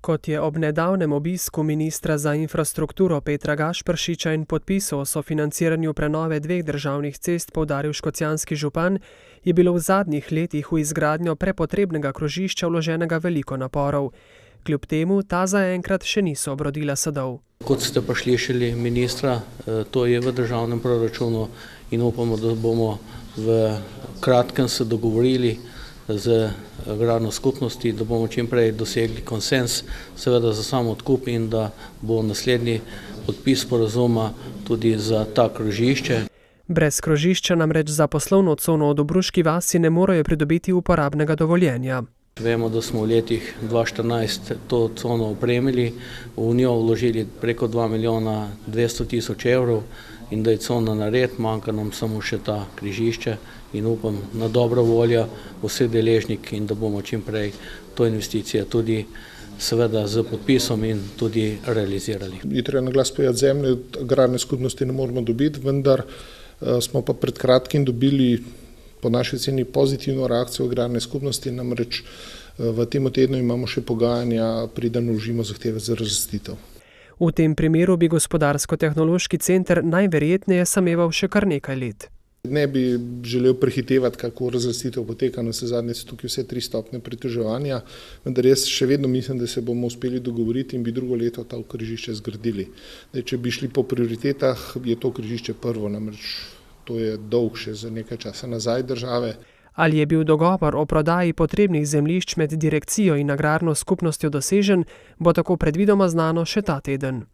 Kot je ob nedavnem obisku ministra za infrastrukturo Petra Gašperšiča in podpisu o sofinanciranju prenove 2 državnih cest poudaril škocjanski župan, je bilo v zadnjih letih v izgradnjo prepotrebnega krožišča vloženega veliko naporov. Kljub temu ta zaenkrat še niso obrodila sadov. Kot ste pa slišali ministra, to je v državnem proračunu in upamo, da bomo v kratkem se dogovorili z agrarno skupnosti, da bomo čim prej dosegli konsens, seveda za sam odkup in da bo naslednji podpis sporazuma tudi za ta krožišče. Brez krožišča namreč za poslovno cono v Dobruški vasi ne morejo pridobiti uporabnega dovoljenja. Vemo, da smo v letih 2014 to cono opremili, v njo vložili preko 2 milijona 200 tisoč evrov in da je cona nared, manjka nam samo še ta križišče in upam na dobro voljo vseh deležnikov in da bomo čim prej to investicijo tudi seveda z podpisom in tudi realizirali. Je treba na glas povedati, zemlje agrarne skupnosti ne moramo dobiti, vendar smo pa pred kratkim dobili po naši ceni pozitivno reakcijo agrarne skupnosti, namreč v tem tednu imamo še pogajanja, preden vložimo zahteve za razlastitev. V tem primeru bi gospodarsko-tehnološki center najverjetneje sameval še kar nekaj let. Ne bi želel prehitevati, kako razlastitev poteka, navsezadnje so tukaj vse 3 stopnje pritoževanja, vendar jaz še vedno mislim, da se bomo uspeli dogovoriti in bi drugo leto to križišče zgradili. Če bi šli po prioritetah, je to križišče prvo, namreč to je dolg še za nekaj časa nazaj države. Ali je bil dogovor o prodaji potrebnih zemljišč med direkcijo in agrarno skupnostjo dosežen, bo tako predvidoma znano še ta teden.